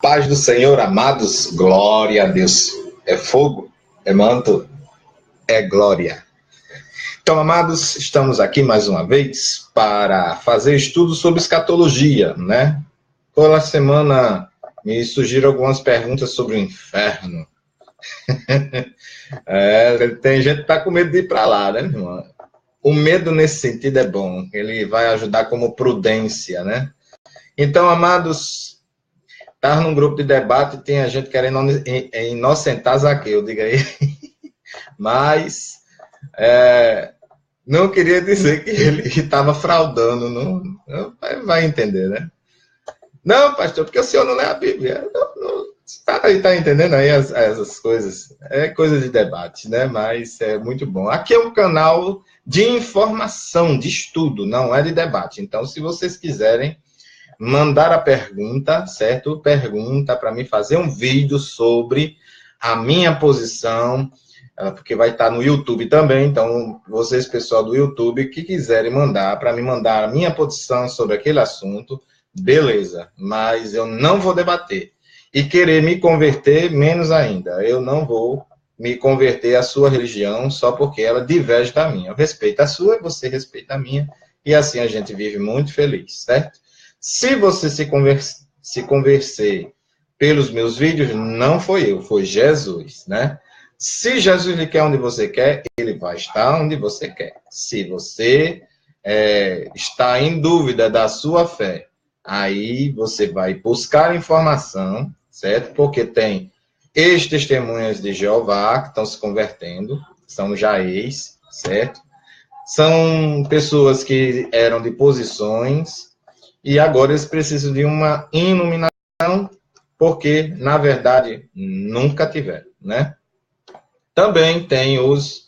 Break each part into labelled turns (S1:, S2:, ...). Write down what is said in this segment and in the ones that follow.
S1: Paz do Senhor, amados, glória a Deus. É fogo, é manto, é glória. Então, amados, estamos aqui mais uma vez para fazer estudo sobre escatologia, né? Toda semana me surgiram algumas perguntas sobre o inferno. Tem gente que está com medo de ir para lá, né, meu irmão? O medo nesse sentido é bom, ele vai ajudar como prudência, né? Então, amados, estava num grupo de debate e tinha gente querendo inocentar Zaqueu, diga aí. Mas não queria dizer que ele estava fraudando, não vai entender, né? Não, pastor, porque o senhor não lê a Bíblia. Tá entendendo aí essas coisas? É coisa de debate, né? Mas é muito bom. Aqui é um canal de informação, de estudo, não é de debate. Então, se vocês quiserem mandar a pergunta, certo? Pergunta para mim fazer um vídeo sobre a minha posição, porque vai estar no YouTube também. Então, vocês, pessoal do YouTube, que quiserem mandar, para me mandar a minha posição sobre aquele assunto, beleza. Mas eu não vou debater. E querer me converter, menos ainda. Eu não vou me converter à sua religião só porque ela diverge da minha. Eu respeito a sua e você respeita a minha. E assim a gente vive muito feliz, certo? Se você se converter pelos meus vídeos, não foi eu, foi Jesus, né? Se Jesus lhe quer onde você quer, ele vai estar onde você quer. Se você está em dúvida da sua fé, aí você vai buscar informação, certo? Porque tem ex-testemunhas de Jeová que estão se convertendo, são já ex, certo? São pessoas que eram de posições e agora eles precisam de uma iluminação, porque, na verdade, nunca tiveram, né? Também tem os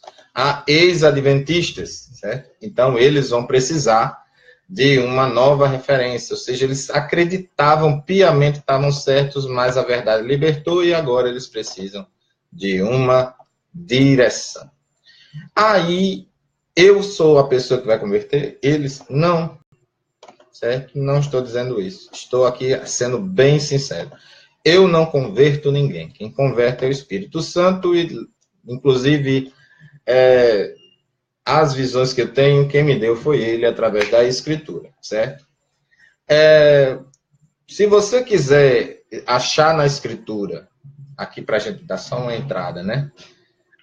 S1: ex-adventistas, certo? Então, eles vão precisar de uma nova referência, ou seja, eles acreditavam piamente que estavam certos, mas a verdade libertou e agora eles precisam de uma direção. Aí, eu sou a pessoa que vai converter? Eles não. Certo? Não estou dizendo isso. Estou aqui sendo bem sincero. Eu não converto ninguém. Quem converte é o Espírito Santo e, inclusive, as visões que eu tenho, quem me deu foi ele através da Escritura, certo? Se você quiser achar na Escritura, aqui para a gente dar só uma entrada, né?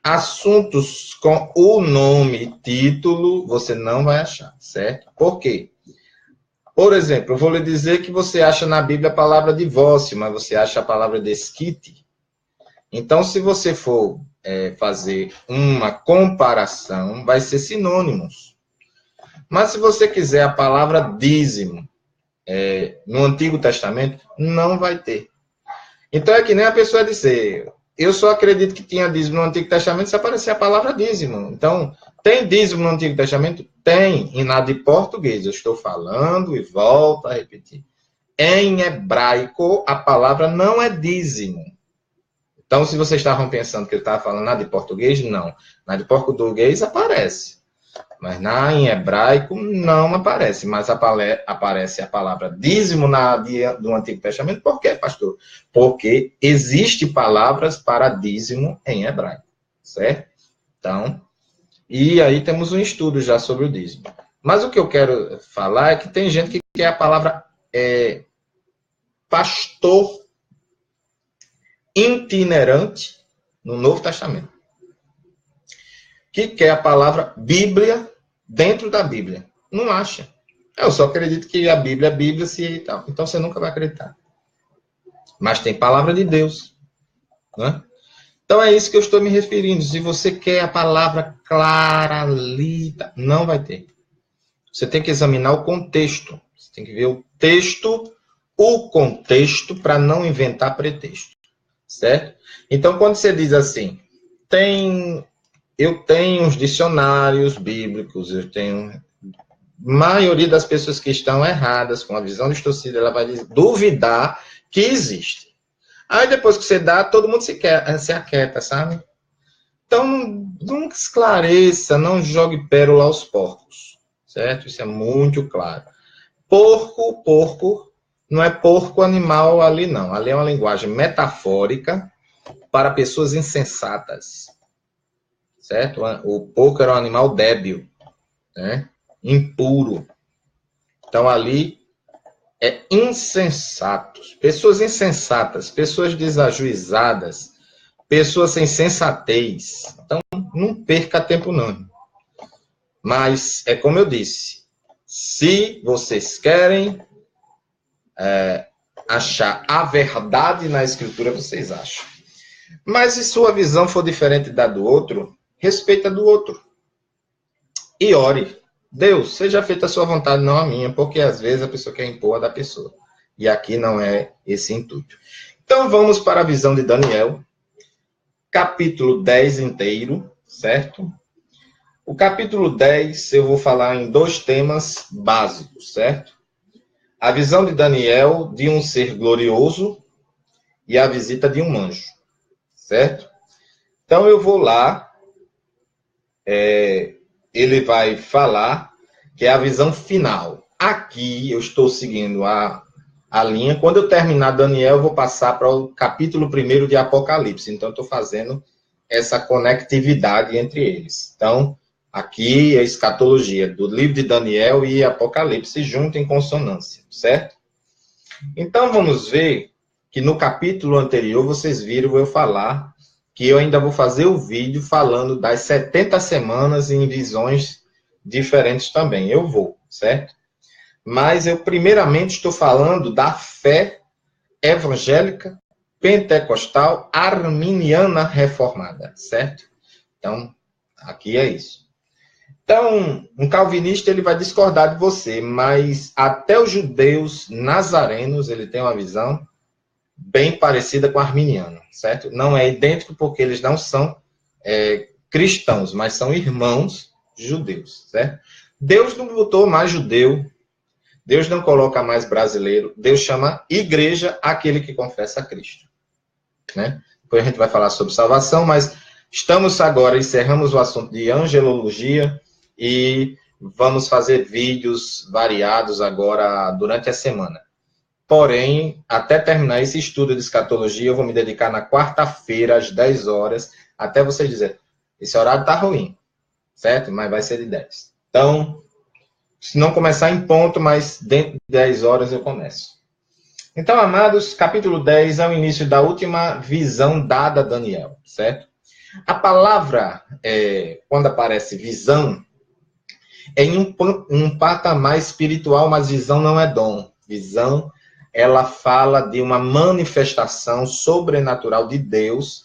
S1: Assuntos com o nome e título, você não vai achar, certo? Por quê? Por exemplo, eu vou lhe dizer que você acha na Bíblia a palavra divórcio, mas você acha a palavra desquite. Então, se você for fazer uma comparação, vai ser sinônimos. Mas se você quiser a palavra dízimo no Antigo Testamento, não vai ter. Então, é que nem a pessoa dizer, eu só acredito que tinha dízimo no Antigo Testamento se aparecer a palavra dízimo. Então, tem dízimo no Antigo Testamento? Tem, e na de português. Eu estou falando e volto a repetir. Em hebraico, a palavra não é dízimo. Então, se vocês estavam pensando que ele estava falando na de português, não. Na de português aparece. Mas em hebraico não aparece. Mas aparece a palavra dízimo do Antigo Testamento. Por quê, pastor? Porque existem palavras para dízimo em hebraico. Certo? Então, e aí temos um estudo já sobre o dízimo. Mas o que eu quero falar é que tem gente que quer a palavra pastor itinerante no Novo Testamento. Que quer a palavra Bíblia dentro da Bíblia. Não acha. Eu só acredito que a Bíblia é Bíblia e tal. Então você nunca vai acreditar. Mas tem palavra de Deus. Né? Então é isso que eu estou me referindo. Se você quer a palavra clara, lida, não vai ter. Você tem que examinar o contexto. Você tem que ver o texto, o contexto, para não inventar pretexto. Certo? Então, quando você diz assim, eu tenho os dicionários bíblicos, eu tenho... A maioria das pessoas que estão erradas, com a visão distorcida, ela vai duvidar que existe. Aí, depois que você dá, todo mundo se aquieta, sabe? Então, não esclareça, não jogue pérola aos porcos. Certo? Isso é muito claro. Porco Não é porco animal ali, não. Ali é uma linguagem metafórica para pessoas insensatas, certo? O porco era um animal débil, né? Impuro. Então ali é insensatos. Pessoas insensatas, pessoas desajuizadas, pessoas sem sensatez. Então não perca tempo, não. Mas é como eu disse, se vocês querem achar a verdade na Escritura, vocês acham. Mas se sua visão for diferente da do outro, respeita do outro. E ore. Deus, seja feita a sua vontade, não a minha, porque às vezes a pessoa quer impor a da pessoa. E aqui não é esse intuito. Então vamos para a visão de Daniel, capítulo 10 inteiro, certo? O capítulo 10 eu vou falar em 2 temas básicos, certo? A visão de Daniel de um ser glorioso e a visita de um anjo, certo? Então eu vou lá, ele vai falar que é a visão final. Aqui eu estou seguindo a linha. Quando eu terminar Daniel, eu vou passar para o capítulo 1 de Apocalipse. Então eu estou fazendo essa conectividade entre eles. Então, aqui é a escatologia do livro de Daniel e Apocalipse junto em consonância, certo? Então vamos ver que no capítulo anterior vocês viram eu falar que eu ainda vou fazer o vídeo falando das 70 semanas em visões diferentes também. Eu vou, certo? Mas eu primeiramente estou falando da fé evangélica, pentecostal, arminiana reformada, certo? Então, aqui é isso. Então, um calvinista ele vai discordar de você, mas até os judeus nazarenos ele tem uma visão bem parecida com a arminiana, certo? Não é idêntico porque eles não são cristãos, mas são irmãos judeus, certo? Deus não botou mais judeu, Deus não coloca mais brasileiro, Deus chama igreja aquele que confessa a Cristo, né? Depois a gente vai falar sobre salvação, mas estamos agora, encerramos o assunto de angelologia e vamos fazer vídeos variados agora durante a semana. Porém, até terminar esse estudo de escatologia, eu vou me dedicar na quarta-feira, às 10 horas, até você dizer, esse horário está ruim, certo? Mas vai ser de 10. Então, se não começar em ponto, mas dentro de 10 horas eu começo. Então, amados, capítulo 10 é o início da última visão dada a Daniel, certo? A palavra, quando aparece visão, é em um patamar espiritual, mas visão não é dom. Visão, ela fala de uma manifestação sobrenatural de Deus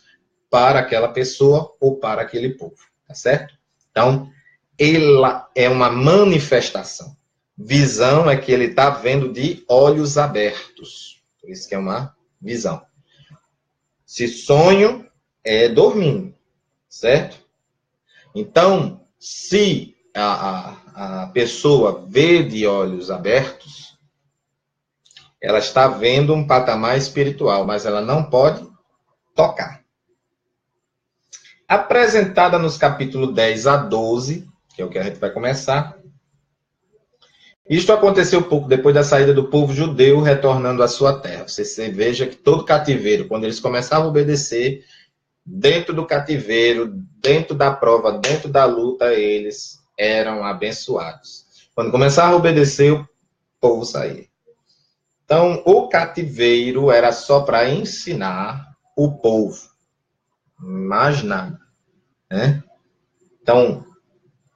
S1: para aquela pessoa ou para aquele povo, tá certo? Então, ela é uma manifestação. Visão é que ele está vendo de olhos abertos. Por isso que é uma visão. Se sonho, é dormindo, certo? Então, se a pessoa vê de olhos abertos, ela está vendo um patamar espiritual, mas ela não pode tocar. Apresentada nos capítulos 10 a 12, que é o que a gente vai começar. Isto aconteceu pouco depois da saída do povo judeu retornando à sua terra. Você veja que todo cativeiro, quando eles começavam a obedecer, dentro do cativeiro, dentro da prova, dentro da luta, eles eram abençoados. Quando começavam a obedecer, o povo saía. Então, o cativeiro era só para ensinar o povo. Mais nada, né? Então,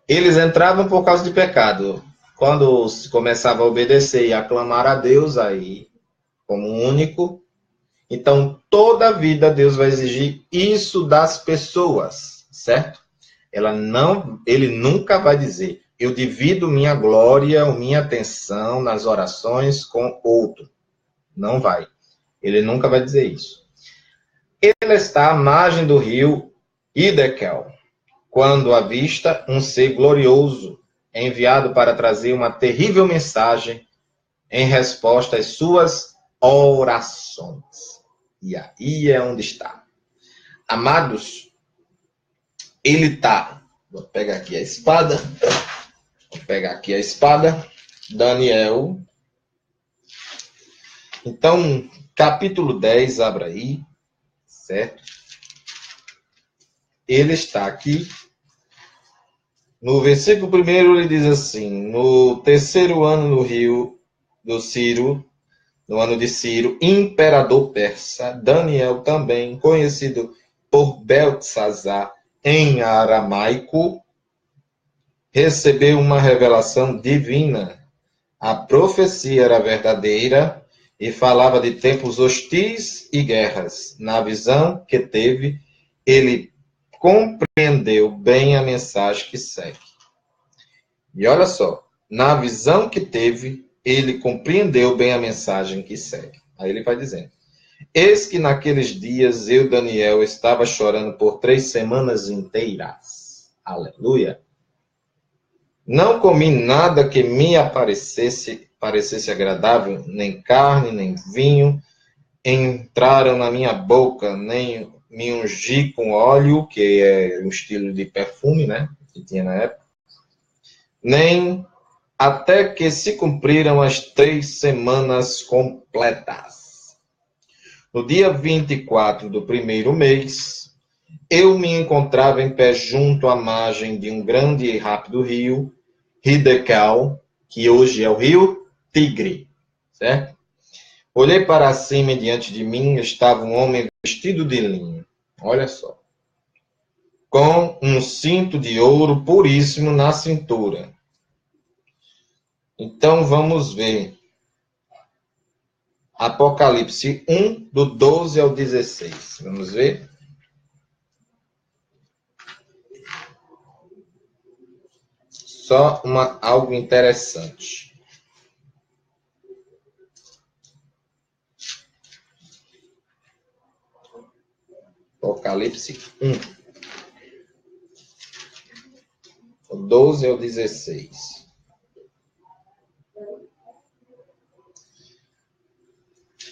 S1: eles entravam por causa de pecado. Quando se começava a obedecer e a clamar a Deus, aí, como único, então toda a vida Deus vai exigir isso das pessoas, certo? Ele nunca vai dizer, eu divido minha glória, minha atenção nas orações com outro. Não vai. Ele nunca vai dizer isso. Ele está à margem do rio Hiddekel, quando avista um ser glorioso, enviado para trazer uma terrível mensagem em resposta às suas orações. E aí é onde está. Amados, ele está... Vou pegar aqui a espada. Daniel, Então, capítulo 10, abra aí, certo? Ele está aqui. No versículo 1, ele diz assim: no terceiro ano do Ciro, no ano de Ciro, imperador persa, Daniel também, conhecido por Beltesazar em aramaico, recebeu uma revelação divina. A profecia era verdadeira e falava de tempos hostis e guerras. Na visão que teve, ele compreendeu bem a mensagem que segue. E olha só, na visão que teve, ele compreendeu bem a mensagem que segue. Aí ele vai dizendo: eis que naqueles dias eu, Daniel, estava chorando por 3 semanas inteiras. Aleluia. Não comi nada que me parecesse agradável, nem carne, nem vinho entraram na minha boca, nem me ungi com óleo, que é um estilo de perfume, né, que tinha na época, nem até que se cumpriram as 3 semanas completas. No dia 24 do primeiro mês, eu me encontrava em pé junto à margem de um grande e rápido rio, Hiddekel, que hoje é o rio Tigre, certo? Olhei para cima e diante de mim estava um homem vestido de linho, olha só, com um cinto de ouro puríssimo na cintura. Então vamos ver. Apocalipse 1, do 12 ao 16. Vamos ver? Só algo interessante. Apocalipse 1, do 12 ao 16.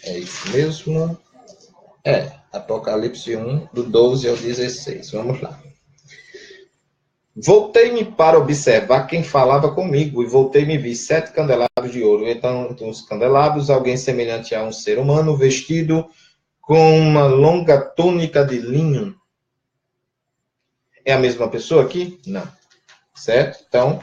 S1: É isso mesmo? Apocalipse 1, do 12 ao 16. Vamos lá. Voltei-me para observar quem falava comigo, e voltei-me e vi 7 candelabros de ouro. Então, entre os candelabros, alguém semelhante a um ser humano, vestido com uma longa túnica de linho. É a mesma pessoa aqui? Não. Certo? Então,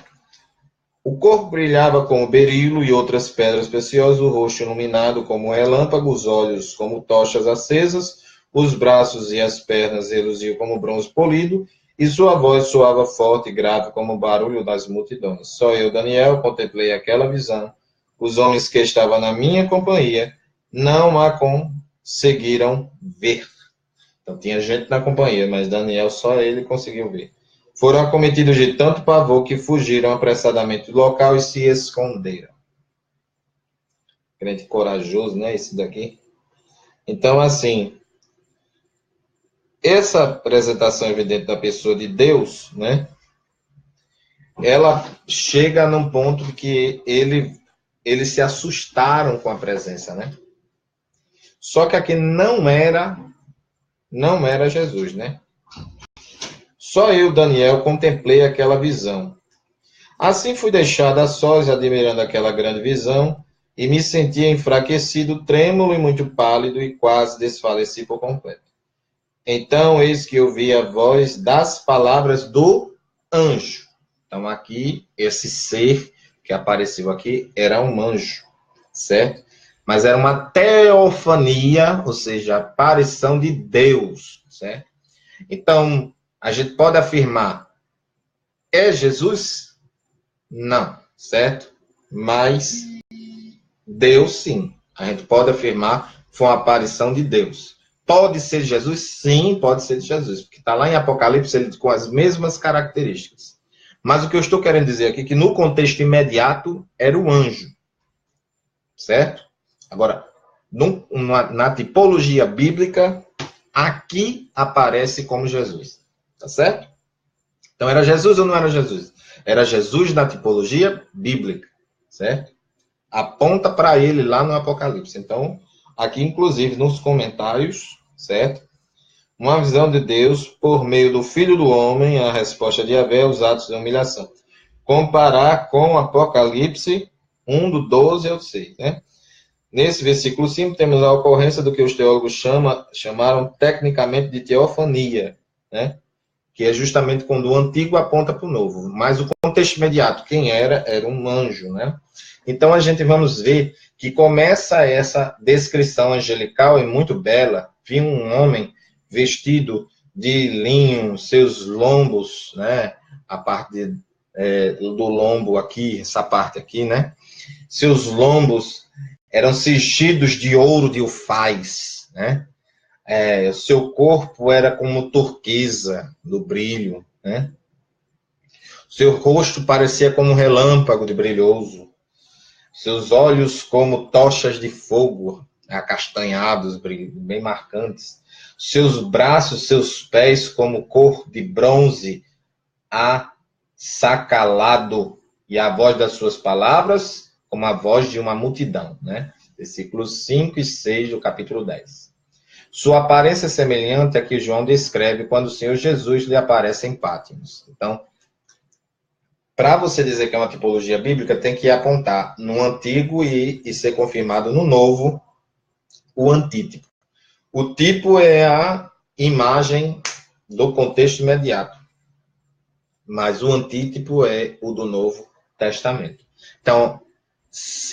S1: o corpo brilhava como berilo e outras pedras preciosas, o rosto iluminado como relâmpago, os olhos como tochas acesas, os braços e as pernas reluziam como bronze polido, e sua voz soava forte e grave como o barulho das multidões. Só eu, Daniel, contemplei aquela visão. Os homens que estavam na minha companhia não a conseguiram ver. Então tinha gente na companhia, mas Daniel, só ele conseguiu ver. Foram acometidos de tanto pavor que fugiram apressadamente do local e se esconderam. Crente corajoso, né? Esse daqui. Então, assim, essa apresentação evidente da pessoa de Deus, né? Ela chega num ponto que eles se assustaram com a presença, né? Só que aqui não era Jesus, né? Só eu, Daniel, contemplei aquela visão. Assim fui deixado a sós, admirando aquela grande visão, e me sentia enfraquecido, trêmulo e muito pálido, e quase desfaleci por completo. Então, eis que ouvi a voz das palavras do anjo. Então, aqui, esse ser que apareceu aqui era um anjo, certo? Mas era uma teofania, ou seja, a aparição de Deus, certo? Então, a gente pode afirmar, é Jesus? Não, certo? Mas Deus, sim. A gente pode afirmar, foi uma aparição de Deus. Pode ser Jesus? Sim, pode ser de Jesus. Porque está lá em Apocalipse, ele com as mesmas características. Mas o que eu estou querendo dizer aqui é que no contexto imediato era o anjo. Certo? Agora, na tipologia bíblica, aqui aparece como Jesus. Tá certo? Então, era Jesus ou não era Jesus? Era Jesus na tipologia bíblica. Certo? Aponta para ele lá no Apocalipse. Então, aqui, inclusive, nos comentários, certo? Uma visão de Deus por meio do Filho do Homem, a resposta de Yahvé, os atos de humilhação. Comparar com Apocalipse 1, do 12 ao 6, né? Nesse versículo 5, temos a ocorrência do que os teólogos chamaram tecnicamente de teofania, né? Que é justamente quando o antigo aponta para o novo. Mas o contexto imediato, quem era? Era um anjo, né? Então, a gente vamos ver que começa essa descrição angelical e muito bela. Vi um homem vestido de linho, seus lombos, né? A parte do lombo aqui, essa parte aqui, né? Seus lombos eram cingidos de ouro de Ufaz, né? O seu corpo era como turquesa, do brilho, né? Seu rosto parecia como um relâmpago de brilhoso. Seus olhos como tochas de fogo, acastanhados, bem marcantes. Seus braços, seus pés como cor de bronze assacalado. E a voz das suas palavras como a voz de uma multidão, né? Versículos 5 e 6 do capítulo 10. Sua aparência é semelhante à que João descreve quando o Senhor Jesus lhe aparece em Pátimos. Então, para você dizer que é uma tipologia bíblica, tem que apontar no Antigo e ser confirmado no Novo o antítipo. O tipo é a imagem do contexto imediato, mas o antítipo é o do Novo Testamento. Então,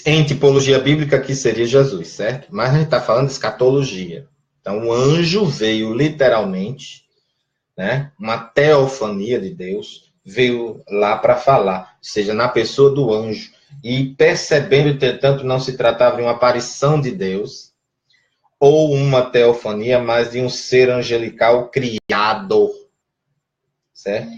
S1: em tipologia bíblica, aqui seria Jesus, certo? Mas a gente está falando de escatologia. Então, o anjo veio literalmente, né? Uma teofania de Deus, veio lá para falar, ou seja, na pessoa do anjo. E percebendo, entretanto, não se tratava de uma aparição de Deus, ou uma teofania, mas de um ser angelical criado, certo?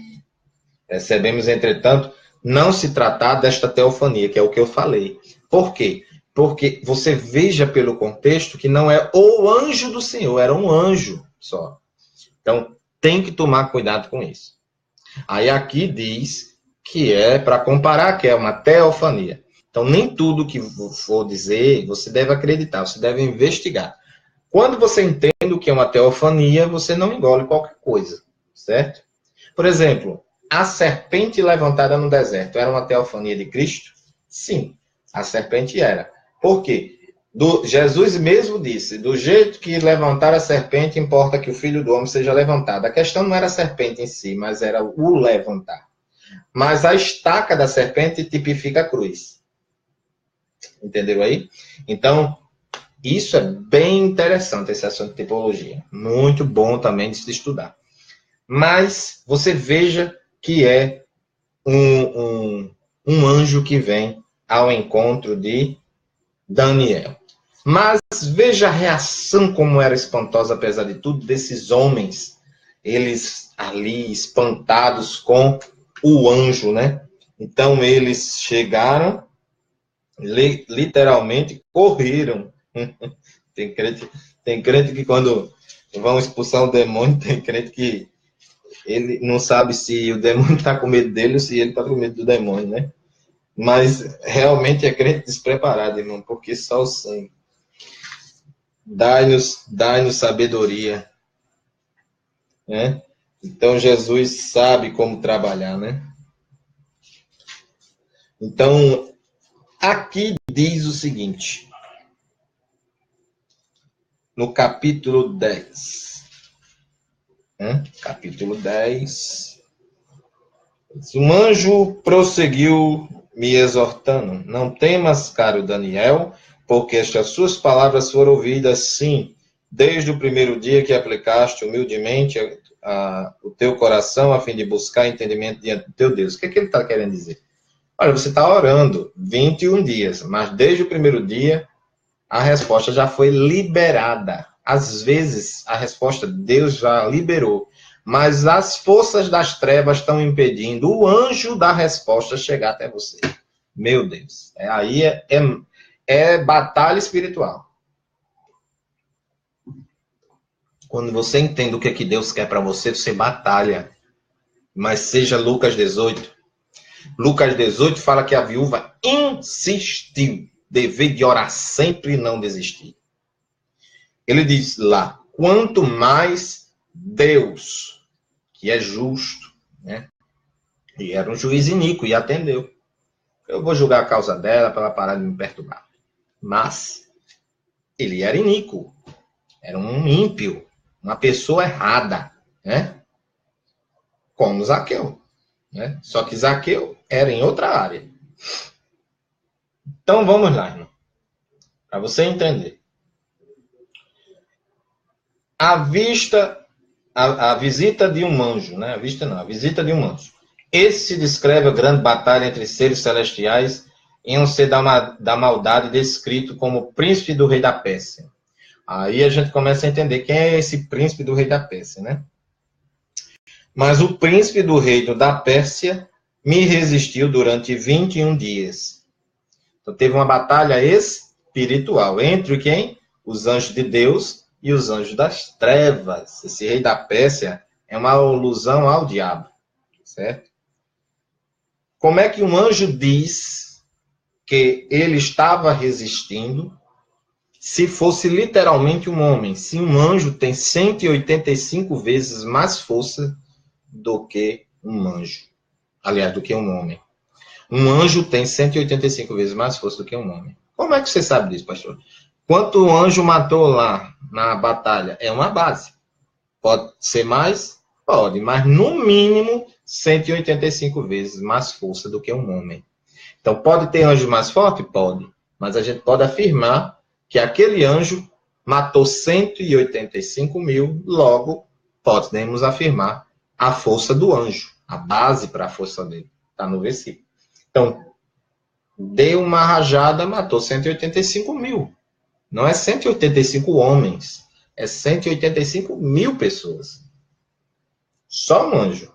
S1: Percebemos, entretanto, não se tratar desta teofania, que é o que eu falei. Por quê? Porque você veja pelo contexto que não é o anjo do Senhor, era um anjo só. Então, tem que tomar cuidado com isso. Aí aqui diz que é para comparar, que é uma teofania. Então, nem tudo que for dizer, você deve acreditar, você deve investigar. Quando você entende o que é uma teofania, você não engole qualquer coisa, certo? Por exemplo, a serpente levantada no deserto era uma teofania de Cristo? Sim, a serpente era. Por quê? Jesus mesmo disse, do jeito que levantar a serpente, importa que o Filho do Homem seja levantado. A questão não era a serpente em si, mas era o levantar. Mas a estaca da serpente tipifica a cruz. Entendeu aí? Então, isso é bem interessante, esse assunto de tipologia. Muito bom também de se estudar. Mas você veja que é um anjo que vem ao encontro de Daniel. Mas veja a reação como era espantosa, apesar de tudo, desses homens, eles ali espantados com o anjo, né? Então eles chegaram, literalmente correram. Tem crente que quando vão expulsar o demônio, tem crente que ele não sabe se o demônio está com medo dele ou se ele está com medo do demônio, né? Mas realmente é crente despreparado, irmão, porque só o sangue. Dai-nos sabedoria, né? Então Jesus sabe como trabalhar, né? Então, aqui diz o seguinte, no capítulo 10, né? Capítulo 10, um anjo prosseguiu me exortando, não temas, caro Daniel, porque estas suas palavras foram ouvidas, sim, desde o primeiro dia que aplicaste humildemente o teu coração a fim de buscar entendimento diante do teu Deus. O que é que ele está querendo dizer? Olha, você está orando 21 dias, mas desde o primeiro dia a resposta já foi liberada. Às vezes, a resposta Deus já liberou, mas as forças das trevas estão impedindo o anjo da resposta chegar até você. Meu Deus. Aí é batalha espiritual. Quando você entende o que, que Deus quer para você, você batalha. Mas seja Lucas 18. Lucas 18 fala que a viúva insistiu, dever de orar sempre e não desistir. Ele diz lá, quanto mais Deus, que é justo, né? E era um juiz iníquo e atendeu. Eu vou julgar a causa dela para ela parar de me perturbar. Mas ele era iníquo, era um ímpio, uma pessoa errada, né? Como Zaqueu, né? Só que Zaqueu era em outra área. Então vamos lá, irmão, para você entender. A visita de um anjo, né? A visita de um anjo. Esse descreve a grande batalha entre seres celestiais em um ser da maldade descrito como príncipe do rei da Pérsia. Aí a gente começa a entender quem é esse príncipe do rei da Pérsia, né? Mas o príncipe do reino da Pérsia me resistiu durante 21 dias. Então teve uma batalha espiritual entre quem? Os anjos de Deus e os anjos das trevas. Esse rei da Pérsia é uma alusão ao diabo, certo? Como é que um anjo diz que ele estava resistindo se fosse literalmente um homem? Se um anjo tem 185 vezes mais força do que um anjo. Aliás, do que um homem. Um anjo tem 185 vezes mais força do que um homem. Como é que você sabe disso, pastor? Quanto o anjo matou lá na batalha? É uma base. Pode ser mais? Pode, mas no mínimo 185 vezes mais força do que um homem. Então, pode ter anjo mais forte? Pode. Mas a gente pode afirmar que aquele anjo matou 185 mil, logo podemos afirmar a força do anjo, a base para a força dele. Está no versículo. Então, deu uma rajada, matou 185 mil. Não é 185 homens, é 185 mil pessoas. Só um anjo.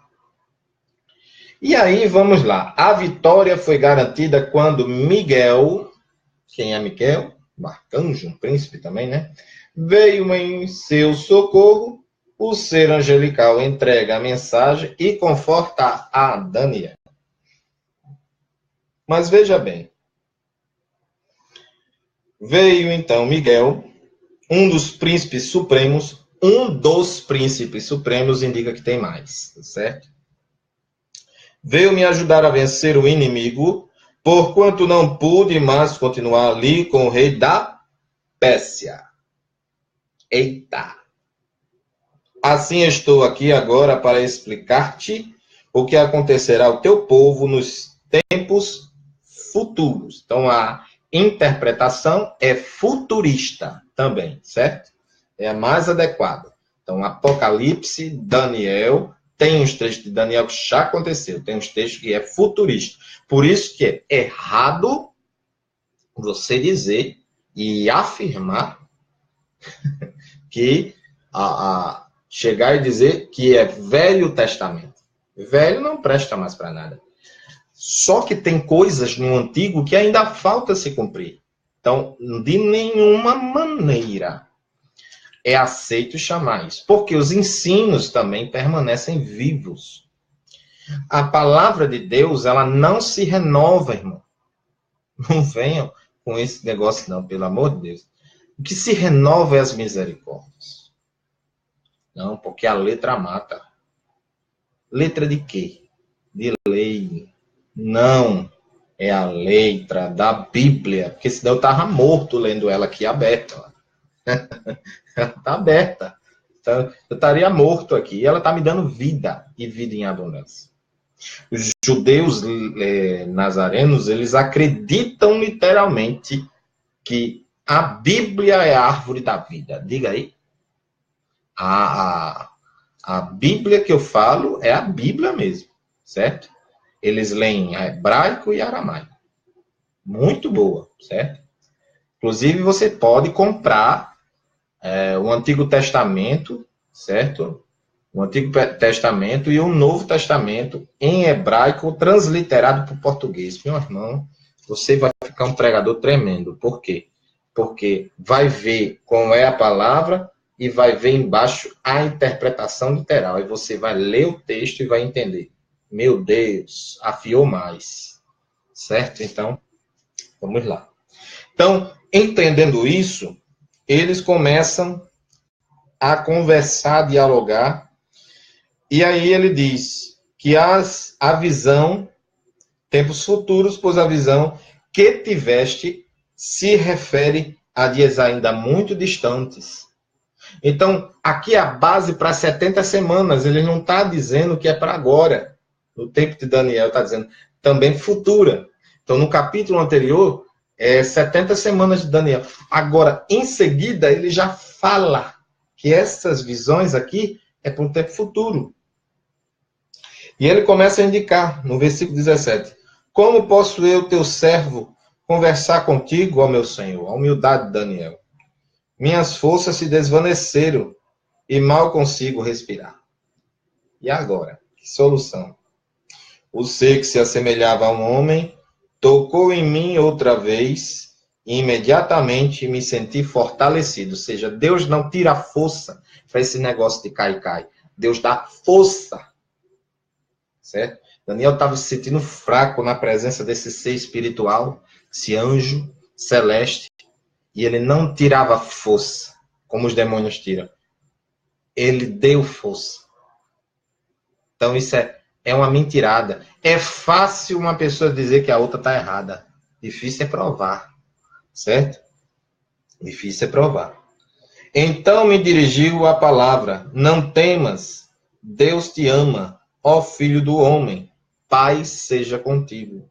S1: E aí, vamos lá. A vitória foi garantida quando Miguel, quem é Miguel? Um arcanjo, um príncipe também, né? Veio em seu socorro, o ser angelical entrega a mensagem e conforta a Daniel. Mas veja bem. Veio então Miguel, um dos príncipes supremos indica que tem mais, certo? Veio me ajudar a vencer o inimigo, porquanto não pude mais continuar ali com o rei da Pérsia. Eita! Assim estou aqui agora para explicar-te o que acontecerá ao teu povo nos tempos futuros. Então, a interpretação é futurista também, certo? É a mais adequada. Então, Apocalipse, Daniel, tem uns textos de Daniel que já aconteceu, tem uns textos que é futurista. Por isso que é errado você dizer e afirmar que chegar e dizer que é Velho Testamento. Velho não presta mais para nada. Só que tem coisas no Antigo que ainda falta se cumprir. Então, de nenhuma maneira é aceito chamar isso, porque os ensinos também permanecem vivos. A palavra de Deus, ela não se renova, irmão. Não venham com esse negócio, não, pelo amor de Deus. O que se renova é as misericórdias. Não, porque a letra mata. Letra de quê? De lei. Não, é a letra da Bíblia, porque senão eu estava morto lendo ela aqui aberta. Ela está aberta. Então, eu estaria morto aqui. E ela está me dando vida, e vida em abundância. Os judeus nazarenos, eles acreditam literalmente que a Bíblia é a árvore da vida. Diga aí. A Bíblia que eu falo é a Bíblia mesmo, certo? Eles leem hebraico e aramaico. Muito boa, certo? Inclusive, você pode comprar o Antigo Testamento, certo? O Antigo Testamento e o Novo Testamento em hebraico transliterado para o português. Meu irmão, você vai ficar um pregador tremendo. Por quê? Porque vai ver como é a palavra e vai ver embaixo a interpretação literal. Aí você vai ler o texto e vai entender. Meu Deus, afiou mais. Certo? Então, vamos lá. Então, entendendo isso, eles começam a conversar, dialogar, e aí ele diz que a visão, tempos futuros, pois a visão que tiveste se refere há dias ainda muito distantes. Então, aqui é a base para 70 semanas. Ele não está dizendo que é para agora. No tempo de Daniel, está dizendo também futura. Então, no capítulo anterior, 70 semanas de Daniel. Agora, em seguida, ele já fala que essas visões aqui é para um tempo futuro. E ele começa a indicar, no versículo 17, como posso eu, teu servo, conversar contigo, ó meu Senhor? A humildade de Daniel. Minhas forças se desvaneceram e mal consigo respirar. E agora? Que solução? O ser que se assemelhava a um homem tocou em mim outra vez e imediatamente me senti fortalecido. Ou seja, Deus não tira força para esse negócio de cai. Deus dá força. Certo? Daniel estava se sentindo fraco na presença desse ser espiritual, esse anjo celeste, e ele não tirava força, como os demônios tiram. Ele deu força. Então isso é uma mentirada. É fácil uma pessoa dizer que a outra está errada. Difícil é provar. Certo? Difícil é provar. Então me dirigiu a palavra: não temas, Deus te ama, ó filho do homem, paz seja contigo.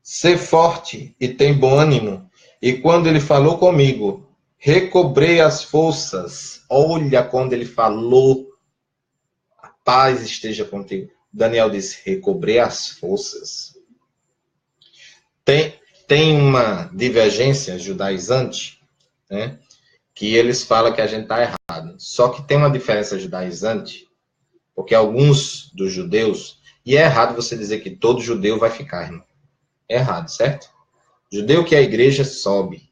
S1: Sê forte e tem bom ânimo. E quando ele falou comigo, recobrei as forças. Olha quando ele falou, a paz esteja contigo. Daniel disse, recobrei as forças. Tem uma divergência judaizante, né? Que eles falam que a gente está errado. Só que tem uma diferença judaizante, porque alguns dos judeus, e é errado você dizer que todo judeu vai ficar, irmão. É errado, certo? Judeu que a igreja sobe,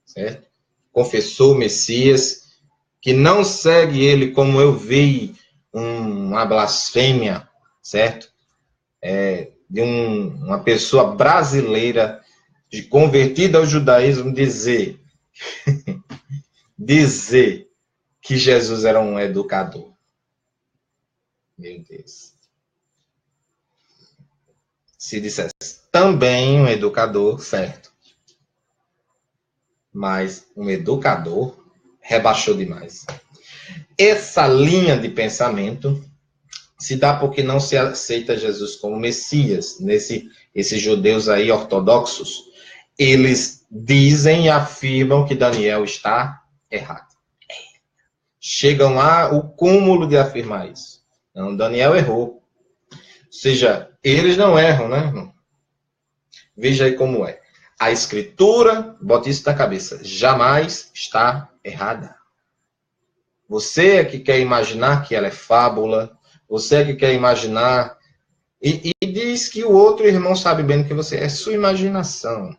S1: certo? Confessou o Messias, que não segue ele como eu vi uma blasfêmia, certo? De uma pessoa brasileira de convertida ao judaísmo dizer que Jesus era um educador. Meu Deus. Se dissesse também um educador, certo. Mas um educador rebaixou demais. Essa linha de pensamento se dá porque não se aceita Jesus como Messias. Esses judeus aí ortodoxos, eles dizem e afirmam que Daniel está errado. Chegam lá o cúmulo de afirmar isso. Não, Daniel errou. Ou seja, eles não erram, né, irmão? Veja aí como é. A escritura, bote isso na cabeça, jamais está errada. Você é que quer imaginar que ela é fábula, você é que quer imaginar, e diz que o outro irmão sabe bem do que você é. É sua imaginação.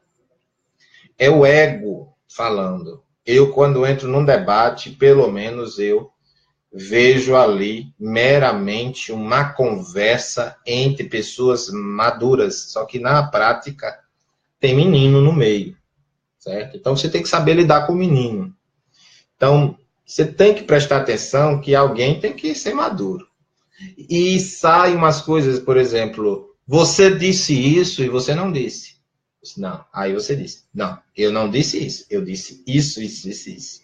S1: É o ego falando. Eu, quando entro num debate, pelo menos eu vejo ali meramente uma conversa entre pessoas maduras, só que na prática tem menino no meio, certo? Então você tem que saber lidar com o menino. Então você tem que prestar atenção que alguém tem que ser maduro. E saem umas coisas, por exemplo, você disse isso e você não disse. Não, aí você disse, não, eu não disse isso, eu disse isso.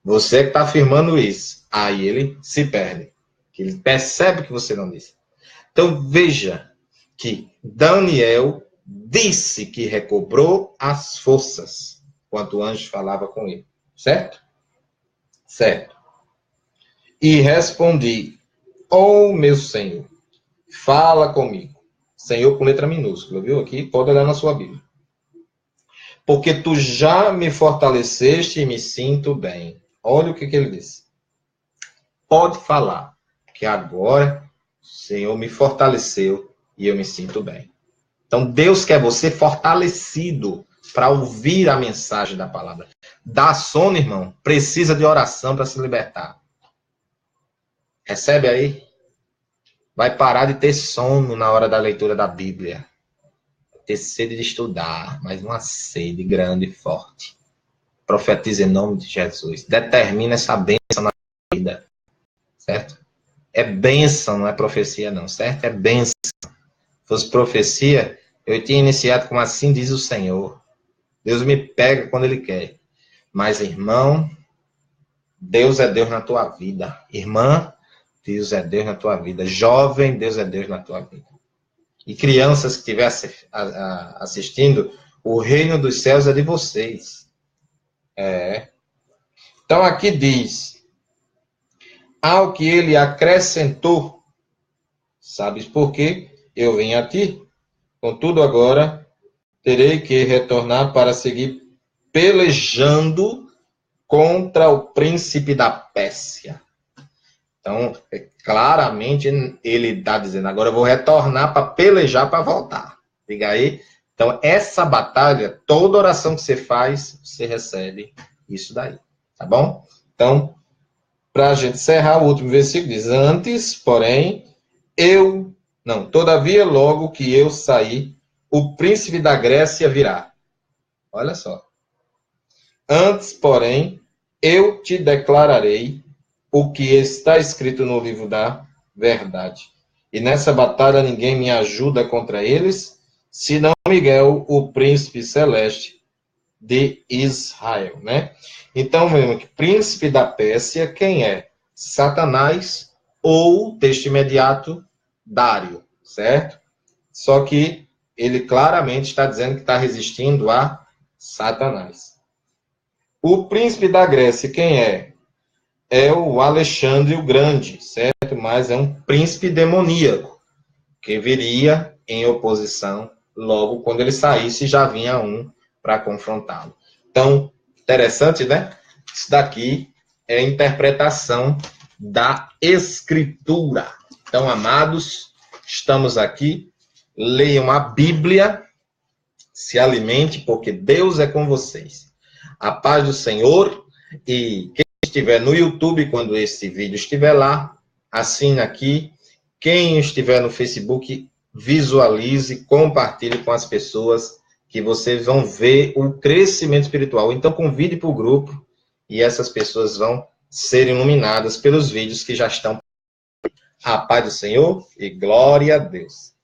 S1: Você que está afirmando isso. Aí ele se perde. Ele percebe que você não disse. Então, veja que Daniel disse que recobrou as forças enquanto o anjo falava com ele. Certo? Certo. E respondi, ó meu Senhor, fala comigo. Senhor com letra minúscula, viu? Aqui, pode olhar na sua Bíblia. Porque tu já me fortaleceste e me sinto bem. Olha o que ele disse. Pode falar, que agora o Senhor me fortaleceu e eu me sinto bem. Então, Deus quer você fortalecido para ouvir a mensagem da palavra. Dá sono, irmão, precisa de oração para se libertar. Recebe aí? Vai parar de ter sono na hora da leitura da Bíblia. Ter sede de estudar, mas uma sede grande e forte. Profetiza em nome de Jesus. Determina essa bênção na vida. Certo? É bênção, não é profecia não, certo? É bênção. Se fosse profecia, eu tinha iniciado com assim diz o Senhor. Deus me pega quando Ele quer. Mas, irmão, Deus é Deus na tua vida. Irmã, Deus é Deus na tua vida. Jovem, Deus é Deus na tua vida. E crianças que estiverem assistindo, o reino dos céus é de vocês. Então aqui diz, ao que ele acrescentou, sabes por quê? Eu vim a ti, contudo agora terei que retornar para seguir pelejando contra o príncipe da Pérsia. Então, claramente ele está dizendo, agora eu vou retornar para pelejar para voltar. Diga aí. Então, essa batalha, toda oração que você faz, você recebe isso daí. Tá bom? Então, para a gente encerrar, o último versículo diz, antes, porém, todavia, logo que eu sair, o príncipe da Grécia virá. Olha só. Antes, porém, eu te declararei o que está escrito no livro da verdade. E nessa batalha ninguém me ajuda contra eles, senão Miguel, o príncipe celeste de Israel, né? Então, vemos que príncipe da Pérsia, quem é? Satanás ou, texto imediato, Dário, certo? Só que ele claramente está dizendo que está resistindo a Satanás. O príncipe da Grécia, quem é? É o Alexandre o Grande, certo? Mas é um príncipe demoníaco, que viria em oposição logo quando ele saísse, já vinha um para confrontá-lo. Então, interessante, né? Isso daqui é a interpretação da Escritura. Então, amados, estamos aqui, leiam a Bíblia, se alimente, porque Deus é com vocês. A paz do Senhor, e quem estiver no YouTube, quando esse vídeo estiver lá, assine aqui. Quem estiver no Facebook, visualize, compartilhe com as pessoas, que vocês vão ver o crescimento espiritual. Então, convide para o grupo, e essas pessoas vão ser iluminadas pelos vídeos que já estão. A paz do Senhor e glória a Deus.